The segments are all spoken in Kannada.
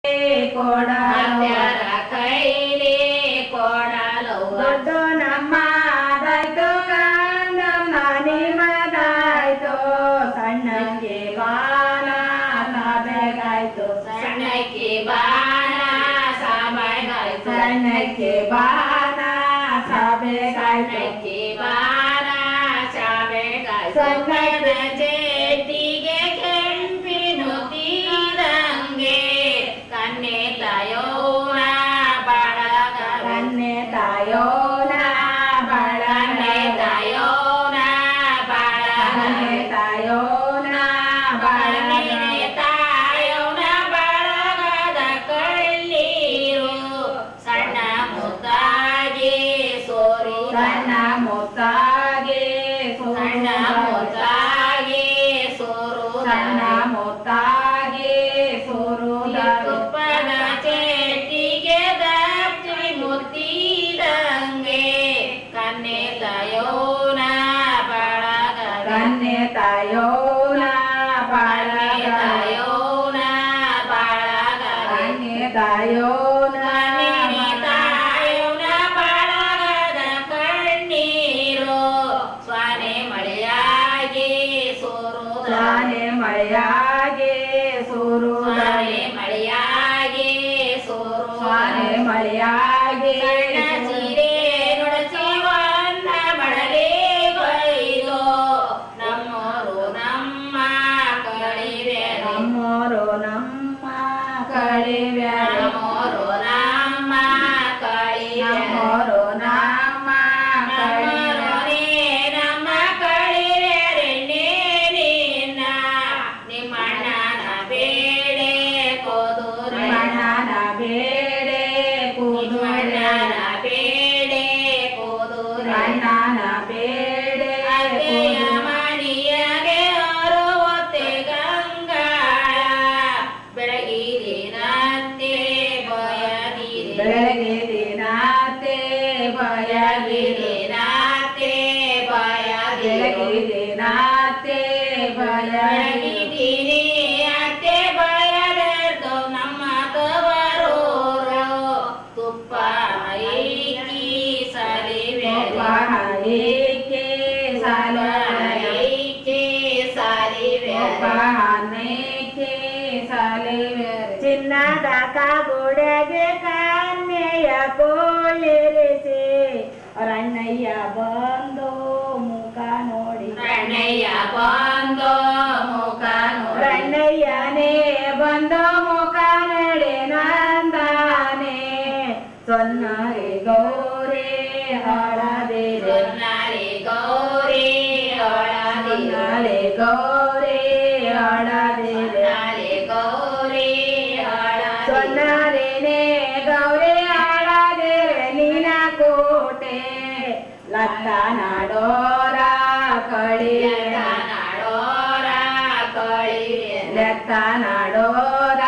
ಕೊಡರ ಕೈಲಿ ಕೊಡಲು ದೊಡ್ಡ ನಮ್ಮದಾಯ್ತು ಕಂದಮ್ಮ ನಿಮ್ಮದಾಯ್ತು ಸಣ್ಣಕ್ಕೆ ಬಾಣ ಸಾಬೆಗಾಯ್ತು ಸಣ್ಣಕ್ಕೆ ಬಾಣ ಸಾಬೆಗಾಯ್ತು ಸಣ್ಣಕ್ಕೆ ಬಾಣ ಸಾಬೆಗಾಯ್ತು ಬಾಣ ಸಾಬೆಗಾಯ್ತು ಸಣ್ಣದ ಜೇಟಿಗೆ ಕೆಂಪಿನ ತೀರಂಗೆ ಕನ್ನೆ ತಾಯೋನ ಬಳಗ ಕನ್ನೆ ತಾಯೋನ ಬಳನೆ ತಾಯೋನ ಬಳ ಕನ್ನೆ ತಾಯೋನ ಬಳನೆ ತಾಯೋನ ಬಳಗದ ಕಳ್ಳೀರು ಸಣ್ಣ ಮುತ್ತಾಗಿ ಸೋರು ಸಣ್ಣ ಮುತ್ತಾಗಿ ಸಣ್ಣ ಮುತ್ತಾಗಿ ಸೋರು ಸಣ್ಣ ಮುತ್ತಾಗಿ ಸೋರು ತುಪ್ಪದ ಚೇಟಿಗೆ ದತ್ತಿ ಮುತ್ತಿದಂಗೆ ಕನ್ನೆ ತಾಯೋನ ಬಳಗ ಕನ್ನೆ ತಾಯೋನ ಬಳಗ ತಾಯೋನ ಬಳಗ ಕನ್ನೆ ತಾಯೋನ ತಾಯೋನ ಬಳಗದ ಕಣ್ಣೀರು ಸ್ವಾನೆ ಮಳೆಯಾಗಿ ಸೋರು ಸ್ವಾನೆ ಮಳೆಯಾಗಿ ಸೋರು ಸ್ವಾನೆ ಮಳೆಯಾಗಿ ಸೋರು ಸ್ವಾನೆ ಮಳೆಯಾಗಿ ಸೀರೆ ನುಡಸಿ ಒಂದ ಮಡಲೆ ಬೈದು ನಮ್ಮೋರು ನಮ್ಮ ಕಳಿವೆ ನಮ್ಮೋರು ನಮ್ಮ ಕಳಿವೆ ನಮ್ಮೋರು ನಮ್ಮ ಕಳಿವೆ ನಮ್ಮೋರು ನಮ್ಮ ಕಳಿವೆ ನಮ್ಮ ಕಳಿವೆ ರೆಣ್ಣೆ ನಿನ್ನ ನಿಮ್ಮಣ್ಣನ ಬೇಡೆ ಕೋದೂರ ನಿಮ್ಮಣ್ಣನ ಬೇಡೆ ಕೋದೂರ ಬೇಡೆ ಕೋದೂರ ಅಣ್ಣನ ಬೇಡೆ ಅತ್ತೆಯ ಮಣಿಯಗೆ ಅವರು ಒತ್ತೆ ಗಂಗಾಳ ಬೆಳಗಿರಿನತ್ತೆ ಬಯಗಿರಿ ಬೆಳಗಿರಿನತ್ತೆ ಬಯಗಿರಿನತ್ತೆ ಬಯಗಿರಿನತ್ತೆ ಬಯಗಿರಿ ಅತ್ತೆ ಬಯಲೆರ್ದು ನಮ್ಮ ತವರೂರು ತುಪ್ಪ ಐಕಿ ಸಲಿವೆ ತುಪ್ಪ ಐಕಿ ಸಲಿವೆ ಸಲಿವೆ ತುಪ್ಪ ಐಕಿ ಸಲಿವೆ ಚಿನ್ನದ ಕಾಗುಡೆಗೆ ಕನ್ಯೆಯ ಕೋಳಿರಿಸಿ ರಣ್ಣಯ್ಯ ಬಂದು ಮುಖ ನೋಡಿ ರಣ್ಣಯ್ಯ ಬಂದು ಮುಖ ನೋಡಿ ರಣ್ಣಯ್ಯನೇ ಬಂದು ಮುಖ ನಡೆ ನಂದಾನೆ ಸೊನ್ನರಿ ಗೌರಿ ಹಳದಿ ಸೊನ್ನರಿ ಗೌರಿ ಹಳದಿ ಸೊನ್ನರಿ ಗೌರಿ ಹಳದಿ ಗೌರಿ ಹಳದಿ ಸೊನ್ನರಿನೇ ಗೌರಿ ಹಳದಿ ನೀನ ಕೋಟೆ ಲತ್ತ ನಾಡೋರ ಕಳಿ ನಾಡೋರ ಕಳಿ ಲೆತ್ತ ನಾಡೋರ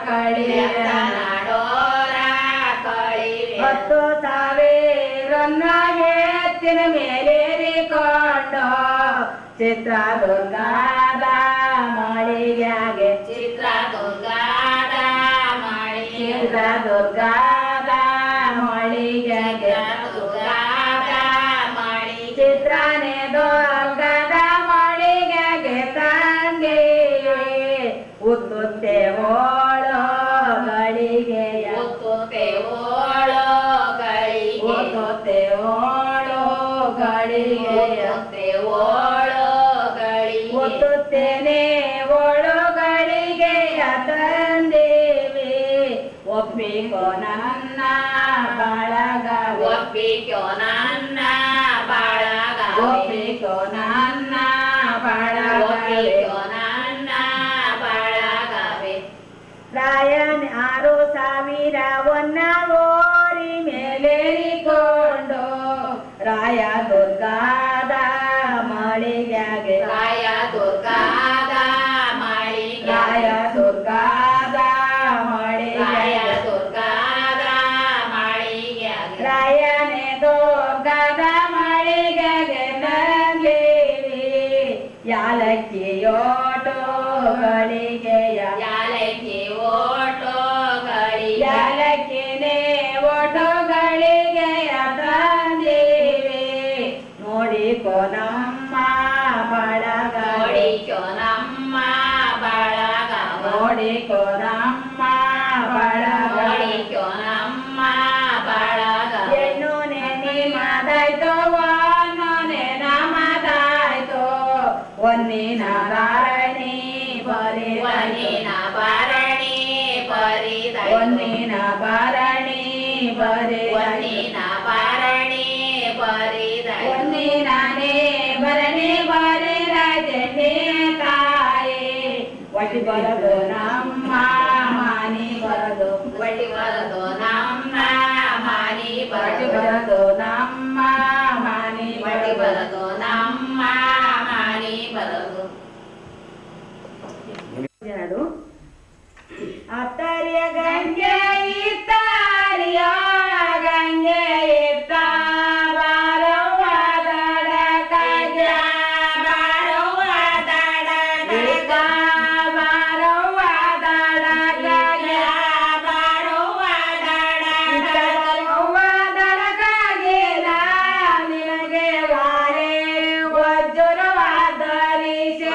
ಕಳಿ ನಾಡೋರ ಕಳಿ 10,000 ಎತ್ತಿನ ಮೇಲೇರಿಕೊಂಡು ಚಿತ್ರದುರ್ಗದ ಮಳಿಗೆಗೆ ಚಿತ್ರದುರ್ಗದ ಮಳಿಗೆ ಚಿತ್ರದುರ್ಗದ ಮಳಿಗೆಗೆ ಚಿತ್ರನೆ ದುರ್ಗದ ಮಳಿಗೆಗೆ ತಂದೆ ಉತ್ತುತ್ತೆ ಓಳೋ ಗಳಿಗೆಯ ಉತ್ತುತ್ತೆ ಓಳೋ ಗಳಿಗೆ ಉತ್ತುತ್ತೆ ಓಳೋ ಗಳಿಗೆಯ ಉತ್ತುತ್ತೆ ಓಳೋ ಗಳಿಗೆ ಉತ್ತುತ್ತೇನೆ ಓಳೋ ಗಳಿಗೆಯ ತಂದೇವಿ ಒಪ್ಪಿಕೋ ನನ್ನ ಬಳಗ ಒಪ್ಪಿಕೋ ನನ್ನ ಬಳಗ ಒಪ್ಪಿಕೋ ನನ್ನ ಬಳಗ ಒಪ್ಪಿಕೋ ನನ್ನ ಬಳಗವೇ ರಾಯನ್ 6,000 ಓರಿ ಮೇಲೇರಿಕೊಂಡು ರಾಯ ದುರ್ಗಾದ ಮಳಿಗೆಗೆ ರಾಯ ದುರ್ಗಾದ ಮಳಿಗೆ ರಾಯ ದುರ್ಗಾದ ಮಳಿಗೆ ರಾಯ ದುರ್ಗಾದ ಮಳಿಗೆ ರಾಯನೇ ದುರ್ಗಾದ ಮಳಿಗೆಗೆ ತಂದೇವಿ ಯಾಲಕ್ಕಿಯೋಟೋ ಗಳಿಗೆಯ ಯಾಲಕ್ಕಿ ಓಟೋ ನಮ್ಮ ಬಳಗ ನೋಡಿಕೋ ನಮ್ಮ ಬಳಗ ನೋಡಿಕೋ ನಮ್ಮ ಬಳಗ ನೋಡಿಕೋ ನಮ್ಮ ಬಳಗ ಹೆಣ್ಣು ನೆನಿ ಮಾದಾಯ್ತು ಒನ್ನೊನೆ ನಮದಾಯ್ತು ಒನ್ನಿನ ಬಾರಣಿ ಒನ್ನಿನ ಭರಣಿ ಬರಿದಾಯ್ತು ಒನ್ನಿನ ಬಾರಣಿ ಒನ್ನಿನ ಭರಣಿ ಬರಿದಾಯ್ತು ಒನ್ನಿನೇ ಭರಣಿ ಬರಿದಾಯ್ತೆ ತಾಯಿ ಒಟ್ಟಿ ಬರದು ನಮ್ಮ ಮಾನಿ ಬರದು ಒಟ್ಟಿ ಬರದು ನಮ್ಮ ಮಾನಿ ಒಟ್ಟಿ ಬರದು ಬರದು ನಮ್ಮ ಮಾನಿ ಒಟ್ಟಿ ಬರದು ಬರದು ನಮ್ಮ ಮಾನಿ ಬರದು ಜನರು ಅತ್ತರಿಯ ಗಂಗೆ ಇತ್ತಾರಿಯ ಗಂಗೆ ಇತ್ತ ಬಾರವ್ವ ದಡಕಾಗೆ ಬಾರವ್ವ ಇತ್ತ ಬಾರವ್ವ ದಡಕಾಗೆ ಬಾರವ್ವ ಇತ್ತ ಬಾರವ್ವ ದಡಕಾಗೆ ನಿನಗೆ ವಾರೆ ವಜ್ರವಾದರಿಸಿ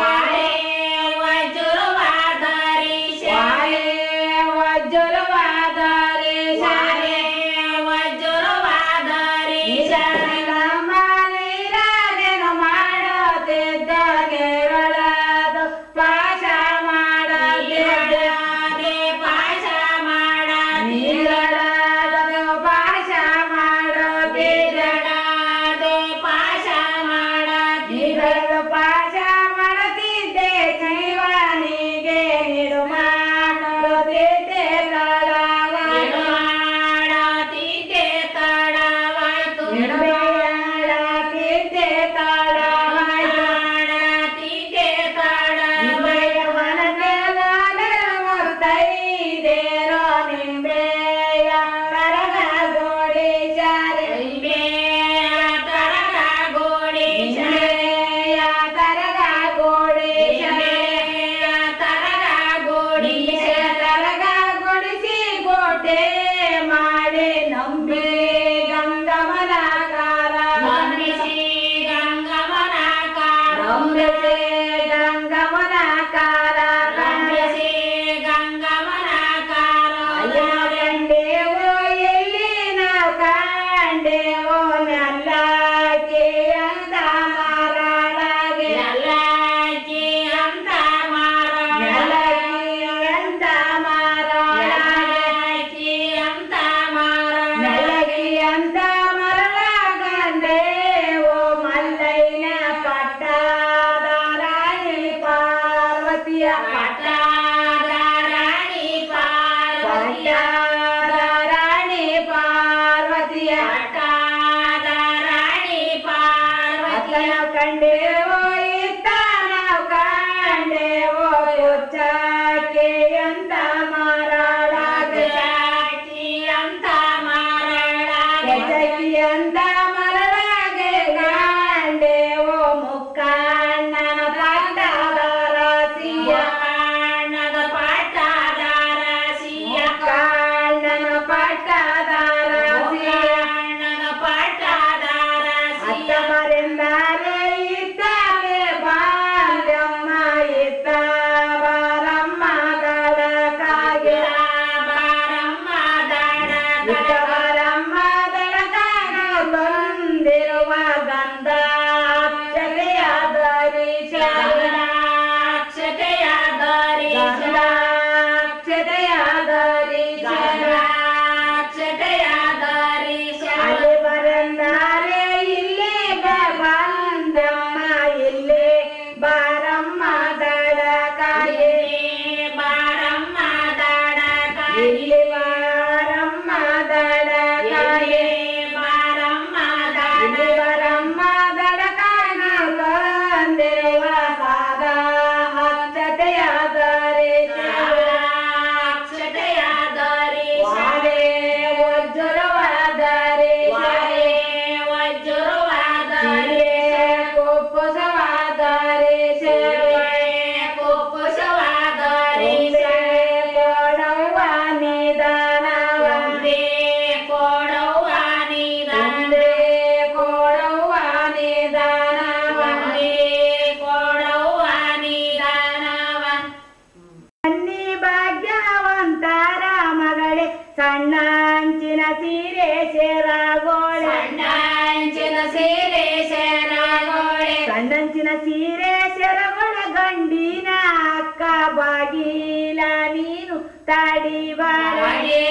ಸಣ್ಣಂಚಿನ ಸೀರೆ ಸೇರಾಗೋಳೆ ಸಣ್ಣಂಚಿನ ಸೀರೆ ಸೇರಾಗೋಳೆ ಸಣ್ಣಂಚಿನ ಸೀರೆ ಸೆರಗೊಳ ಗಂಡಿನ ಅಕ್ಕ ಬಾಗಿಲ ನೀನು ತಾಡಿ ಬಾರೆ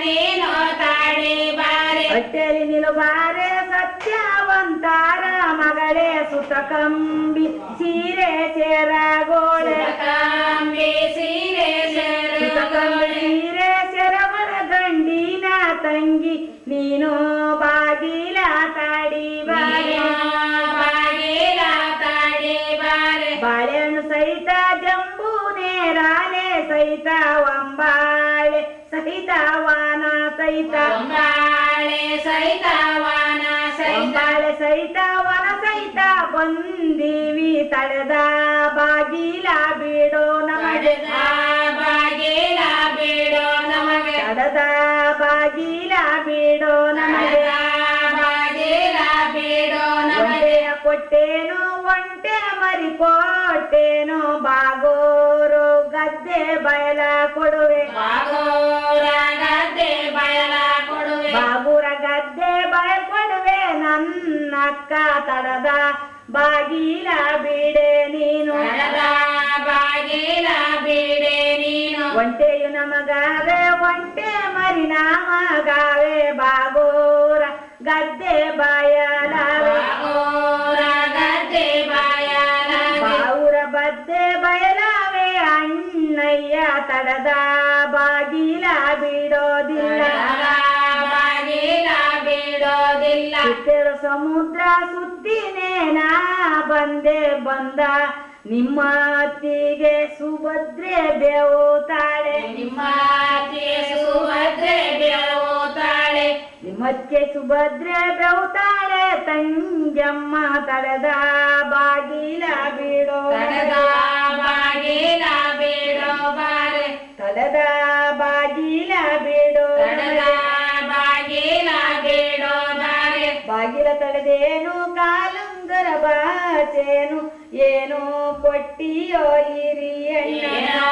ನೀನು ತಾಡಿ ಬಾರೆ ಹೊಟ್ಟೆಲಿ ನಿಲುಬಾರೆ ಸತ್ಯವಂತಾರ ಮಗಳೇ ಸುತಕಂಬಿ ಸೀರೆ ಸೇರಾಗೋಳೆ ಕಂಬಿ ಸೀರೆ ಸೇರಾಗೋಳೆ ಸೀರೆ ಸೆರವಳ ಗಂಡಿನ ತಂಗಿ ನೀನು ಬಾಗಿಲ ತಾಡಿ ಬಾರೆ ಬಾಗಿಲ ತಾಡಿ ಬಾರೆ ಬಾಳೆಹಣ್ಣು ಸಹಿತ ಜಂಬೂ ನೇರಾಲೆ ಸಹಿತ ಒಂಬಾಳೆ ಸಹಿತ ವಾನ ಸಹಿತ ಒಂಬಾಳೆ ಸಹಿತ ವಾನ ಸಹಿತ ಒಂಬಾಳೆ ಸಹಿತ ವನ ಸಹಿತ ಬಂದೀವಿ ತಡೆದ ಬಾಗಿಲ ಬಿಡೋ ನಮಗೆ ಬಾಗಿಲ ಬಿಡೋ ನಮಗೆ ತಡೆದ ಬಾಗಿಲ ಬಿಡೋ ನಮಗೆ ಬಾಗಿಲ ಬಿಡೋ ನಮಗೆ ಒಂಟೆಯ ಕೊಟ್ಟೇನು ಒಂಟೆ ಮರಿ ಕೊಟ್ಟೇನು ಬಾಗೋರು ಗದ್ದೆ ಬಯಲ ಕೊಡುವೆ ಬಾಗೋರ ಗದ್ದೆ ಬಯಲ ಕೊಡುವೆ ಬಾಬೂರ ಗದ್ದೆ ಬಯಲ ಕೊಡುವೆ ನನ್ನಕ್ಕ ತಡದ ಬಾಗಿಲ ಬಿಡೆ ನೀನು ತಡದ ಬಾಗಿಲ ಬಿಡೆ ನೀನು ಒಂಟೆಯು ನಮಗಾವೆ ಒಂಟೆ ಮರಿ ನಮಗಾವೆ ಬಾಗೋರ ಗದ್ದೆ ಬಯಲಾವೆ ಬಾಗೋರ ಗದ್ದೆ ಬಯಲ ಬಾವುರ ಬದ್ದೆ ಬಯಲಾವೆ ಅಣ್ಣಯ್ಯ ತಡದ ಬಾಗಿಲ ಬಿಡೋದಿಲ್ಲ ಬಾಗಿಲ ಬಿಡೋದಿಲ್ಲ ಸುತ್ತೇಳು ಸಮುದ್ರ ಸುತ್ತಿನೇನ ಬಂದೆ ಬಂದ ನಿಮ್ಮ ಅತ್ತಿಗೆ ಸುಭದ್ರೆ ಬೇವುತ್ತಾಳೆ ನಿಮ್ಮ ಸುಭದ್ರೆ ಬೇವುತ್ತಾಳೆ ನಿಮ್ಮಕ್ಕೆ ಸುಭದ್ರೆ ಬೇವುತ್ತಾಳೆ ತಂಜಮ್ಮ ತಡೆದ ಬಾಗಿಲ ಬಿಡೋ ತಡದ ಬಾಗಿಲ ಬಿಡೋ ಬಾರೆ ತಡೆದ ಬಾಗಿಲ ಬಿಡೋ ತಡದ ಬಾಗಿಲ ಬಿಡೋ ಬಾರೆ ಬಾಗಿಲ ತಡೆದೇನು ಕಾಲುಂಗರ ಬಾಚೇನು ಏನು ಕೊಟ್ಟಿಯೋ ಹಿರಿಯಣ್ಣ ಏನೋ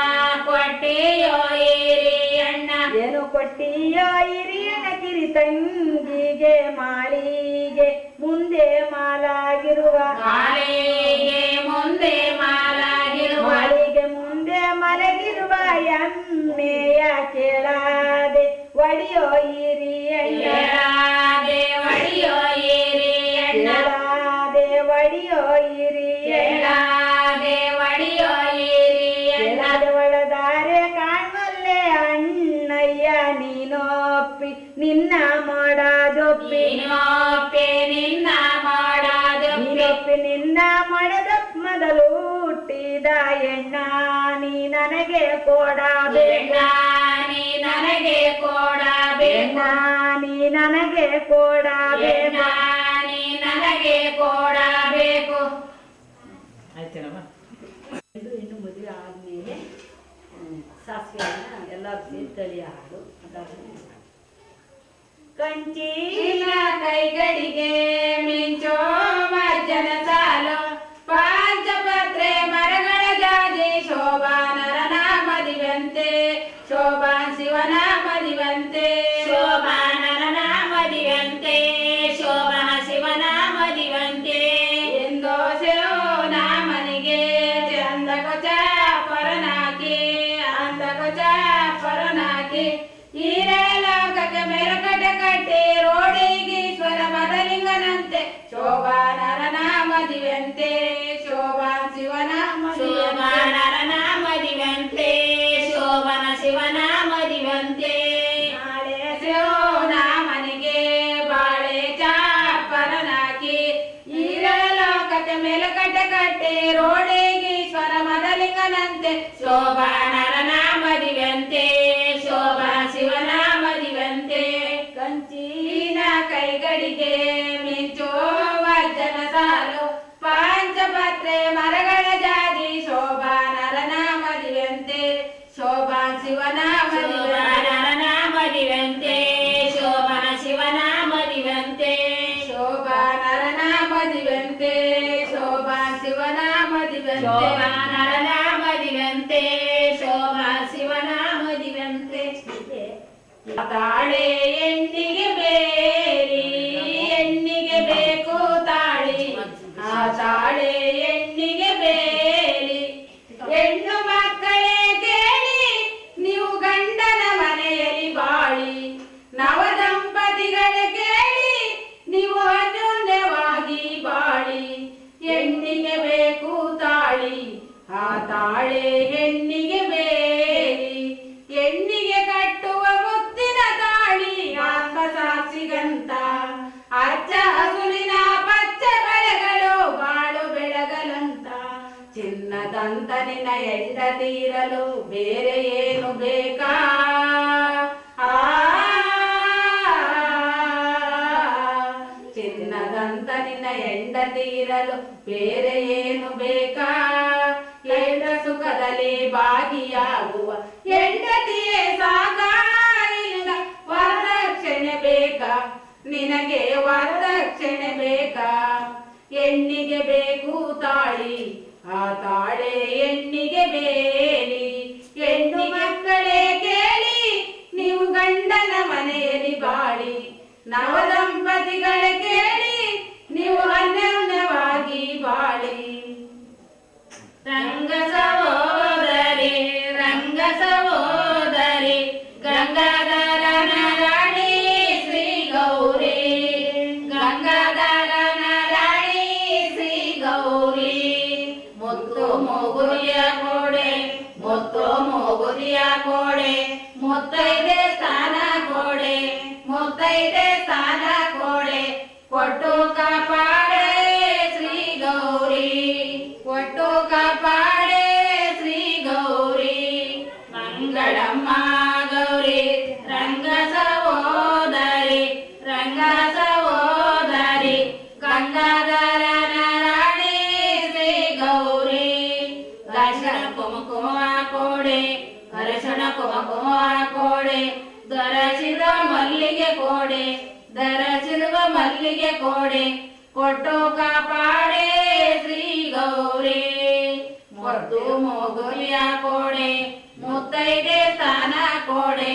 ಕೊಟ್ಟಿಯೋ ಹಿರಿಯಣ್ಣ ಏನು ಕೊಟ್ಟಿಯೋ ಹಿರಿಯಣ್ಣ ಕಿರಿ ತಂಗಿಗೆ ಮಾಳಿಗೆ ಮುಂದೆ ಮಾಲಾಗಿರುವ ಮಾಳಿಗೆ ಮುಂದೆ ಮಾಲಾಗಿರುವ ಮಾಳಿಗೆ ಮುಂದೆ ಮಲಗಿರುವ ಎಮ್ಮೆಯ ಕೇಳಾದೆ ಒಡಿಯೋ ಹಿರಿಯಣ್ಣ ಕೇಳಾದೆ ಒಡಿಯೋ ಹಿರಿಯಣ್ಣ ಕೇಳಾದೆ ಒಡಿಯೋ ಹಿರಿಯಣ್ಣ ಕೇಳಾದೆ ಒಡಿಯೋ ಹಿರಿಯಣ್ಣ ಕೇಳಾದೆ ಒಳದಾರೆ ಕಾಣ್ಮಲ್ಲೆ ಅಣ್ಣಯ್ಯ ನೀನೊಪ್ಪಿ ನಿನ್ನ ಮಾಡದೊಪ್ಪಿ ನೀನೊಪ್ಪೆ ನಿನ್ನ ಮಾಡದೊಪ್ಪೆ ನೀನೊಪ್ಪಿ ನಿನ್ನ ಮಾಡದ ಮೊದಲು ಹುಟ್ಟಿದ ಎಣ್ಣ ನೀ ನನಗೆ ಕೊಡಬೇಕ ನೀ ನನಗೆ ಕೊಡಬೇಕು ನೀ ನನಗೆ ಕೊಡಬೇಕ ನೀ ನನಗೆ ಕೊಡಬೇಕು ಆಯ್ತೇನಮ್ಮ ಇನ್ನು ಮದುವೆ ಆದ್ಮೇಲೆ ಸಾಸಿವೆಯನ್ನ ಎಲ್ಲರೂ ಸೇರಿ ತಳಿ ಹಾಡು ಕಂಚೀನ ಕೈಗಳಿಗೆ ಮಿಂಚೋ ಮಜ್ಜನ ಸಾಲು ಪಾಂಚಪತ್ರೆ ಮರಗಳ ಜಾಜಿ ಶೋಭಾನರನ ಮದಿವಂತೆ ಶೋಭಾನ್ ಶಿವನ ಮದಿವಂತೆ ಶೋಭಾನರನ ಮದಿವಂತೆ ಶೋಭನ ಶಿವನ ಮದಿವಂತೆ ಎಂದೋ ಶಿವನ ಮನೆಗೆ ಚಂದ ಕೊಚ ಪರನಾಕಿ ಅಂದ ಕೊಚ ಪರನಾಕಿ ಈರೇ ಲೋಕಕ್ಕೆ ಮೆರಕಟ ಕಟ್ಟಿ ರೋಡಿಗೀಶ್ವರ ಮದಲಿಂಗನಂತೆ ಶೋಭಾನರನ ಮದಿವಂತೆ ಶೋಭಾನ್ ಶಿವನ ಶೋಭಾನರನ ಮದಿವಂತೆ ಶೋಭನ ಶಿವನ ಮದಿವಂತೆ ನಾಳೆ ಶಿವನ ಮನೆಗೆ ಬಾಳೆ ಚಾಪರನಾಕಿ ಈರೇ ಲೋಕಕ್ಕೆ ಮೆಲಕಟ ಕಟ್ಟಿ ರೋಡಿಗೀಶ್ವರ ಮದಲಿಂಗನಂತೆ ಶೋಭಾನರನ ಮದಿವಂತೆ ಶೋಭಾ ಶಿವನ ಮದಿವಂತೆ ಕಂಚಿನ ಕೈಗಳಿಗೆ ಮಿಂಚೋ ವಜ್ಜನ ಸಾಲು ಪಾಂಚಪತ್ರೆ ಮರಗಳ ಜಾಜಿ ಶೋಭಾನರನ ಮದಿವಂತೆ ಶೋಭಾನ್ ಶಿವನ ಮದಿವಂತೆ ಮದಿವಂತೆ ಶೋಭನ ಶಿವನ ಮದಿವಂತೆ ಶೋಭಾನರನ ಮದಿವಂತೆ ಶೋಭಾನ್ ಶಿವನ ಮದಿವಂತೆ ಶೋಭಾನರನ ಮದಿವಂತೆ ಶೋಭ ತಾಳೆ ಹೆಣ್ಣಿಗೆ ಬೇಲಿ ಹೆಣ್ಣಿಗೆ ಬೇಕು ತಾಳಿ ಆ ತಾಳೆ ಹೆಣ್ಣಿಗೆ ಬೇಲಿ ಹೆಣ್ಣು ಮಕ್ಕಳೇ ಕೇಳಿ ನೀವು ಗಂಡನ ಮನೆಯಲ್ಲಿ ಬಾಳಿ ನವ ದಂಪತಿಗಳ ಕೇಳಿ ನೀವು ಅನ್ಯೋನ್ಯವಾಗಿ ಬಾಳಿ ಹೆಣ್ಣಿಗೆ ಬೇಕು ತಾಳಿ ಆ ತಾಳೆ ಹೆಣ್ಣಿಗೆ ಬೇಲಿ ಹೆಣ್ಣಿಗೆ ಕಟ್ಟುವ ಮುತ್ತಿನ ತಾಳಿ ಆತ್ಮಸಾಕ್ಷಿಗಂತ ಅಚ್ಚ ಹಸುರಿನ ಪಚ್ಚ ಬಳೆಗಳು ಬಾಳು ಬೆಳಗಲಂತ ಚಿನ್ನದಂತ ನಿನ್ನ ಹೆಂಡತೀರಲು ಬೇರೆ ಏನು ಬೇಕಾ ಚಿನ್ನದಂತ ನಿನ್ನ ಹೆಂಡತೀರಲು ಬೇರೆ ಏನು ಬೇಕಾ ಹೆಂಡ ಸುಖದಲ್ಲಿ ಭಾಗಿಯಾಗುವ ಹೆಂಡತಿಯೇ ಸಾಕಾಗಿಲ್ಲ ವರದಕ್ಷಿಣೆ ಬೇಕಾ ನಿನಗೆ ವರದಕ್ಷಿಣೆ ಬೇಕಾ ಹೆಣ್ಣಿಗೆ ಬೇಕು ತಾಳಿ ಆ ತಾಳೆ ಹೆಣ್ಣಿಗೆ ಬೇಲಿ ಹೆಣ್ಣು ಮಕ್ಕಳೇ ಕೇಳಿ ನೀವು ಗಂಡನ ಮನೆಯಲ್ಲಿ ಬಾಳಿ ನವ ದಂಪತಿಗಳ ಕೇಳಿ ನೀವು ಅನ್ಯೋನ್ಯವಾಗಿ ಬಾಳಿ ರಂಗ ಸಹೋದರಿ ಗಂಗಾಧರನ ರಾಣಿ ಶ್ರೀ ಗೌರಿ ಗಂಗಾಧರನ ರಾಣಿ ಶ್ರೀ ಗೌರಿ ಮುತ್ತು ಮೊಗುರಿಯ ಕೋಡೆ ಮುತ್ತೈದೆ ಸ್ಥಾನ ಕೋಡೆ ಕೊಟ್ಟು ಕಾಪಾಡೆ ಶ್ರೀ ಗೌರಿ ಕೊಟ್ಟು ಕಾಪಾಡೆ ಶ್ರೀ ಗೌರಿ ಮಂಗಳಮ್ಮ ಗೌರಿ ರಂಗ ಸಹೋದರಿ ಗಂಗಾಧರನ ರಾಣಿ ಶ್ರೀ ಗೌರಿ ಅರಿಶಿಣ ಕುಂಕುಮ ಕೋಡೆ ದೊರಚಿದ ಮಲ್ಲಿಗೆ ಕೋಡೆ ಕೊಟ್ಟು ಕಾಪಾಡೆ ಶ್ರೀ ಗೌರಿ ಮುದ್ದು ಮೊಗುಲಿಯ ಕೋಡೆ ಮುತ್ತೈದೆ ಸ್ಥಾನ ಕೋಡೆ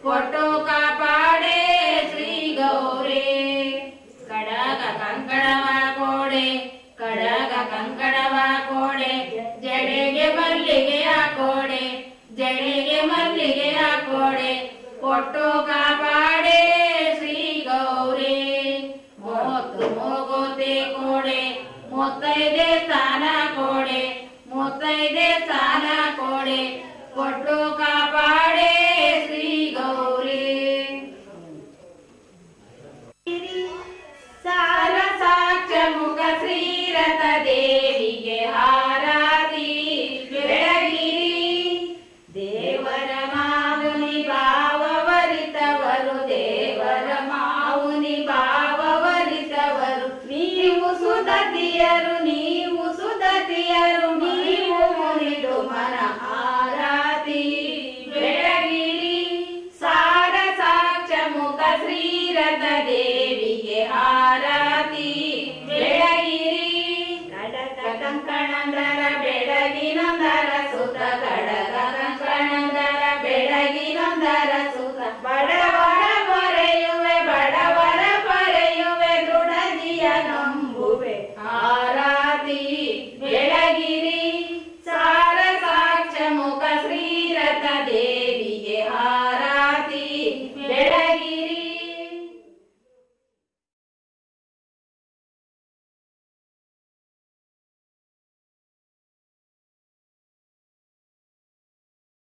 ಕೊಟ್ಟು ಕಾಪಾಡೆ ಶ್ರೀ ಗೌರಿ ಕಡಗ ಕಂಕಣವ ಕೋಡೆ ಜಡೆಗೆ ಮಲ್ಲಿಗೆಯ ಕೋಡೆ ಕೊಟ್ಟು ಕಾಪಾಡೆ ಶ್ರೀ ಗೌರಿ ಮೂವತ್ತು ಮೂಗುತಿ ಕೋಡೆ ಮುತ್ತೈದೆ ಸ್ಥಾನ ಕೋಡೆ ಕೊಟ್ಟು ಕಾಪಾಡೆ ಶ್ರೀ ಗೌರಿ ಸಾರ ಸಾಕ್ಷ್ಯ ಮುಖ ಶ್ರೀರಥ ದೇವಿಗೆ ಹಾರಾತಿ ಬೆಳಗಿರಿ ದೇವರ ಮಾವುನಿ ಭಾವವರಿತವರು ನೀವು ಸುದತಿಯರು ನೀವು ಮುರಿದು ಮನ ಆರಾತಿ ಬೆಳಗಿರಿ ಸಾರ ಸಾಕ್ಷ್ಯ ಮುಖ ಶ್ರೀರಥ ದೇವಿಗೆ ಆರಾತಿ ಬೆಳಗಿರಿ ಕಡಗ ಕಂಕಣಂದರ ಬೆಳಗಿನಂದರ ಸುತ ಕಡಗ ಕಂಕಣಂದರ ಬೆಳಗಿನಂದರ ಸುತ ಬಡವರ ಪೊರೆಯುವೆ ದೃಢದಿಯ ನಂಬುವೆ ಆರಾತಿ ಬೆಳಗಿರಿ ಸಾರ ಸಾಕ್ಷ್ಯ ಮುಖ ಶ್ರೀರಥ ದೇವಿ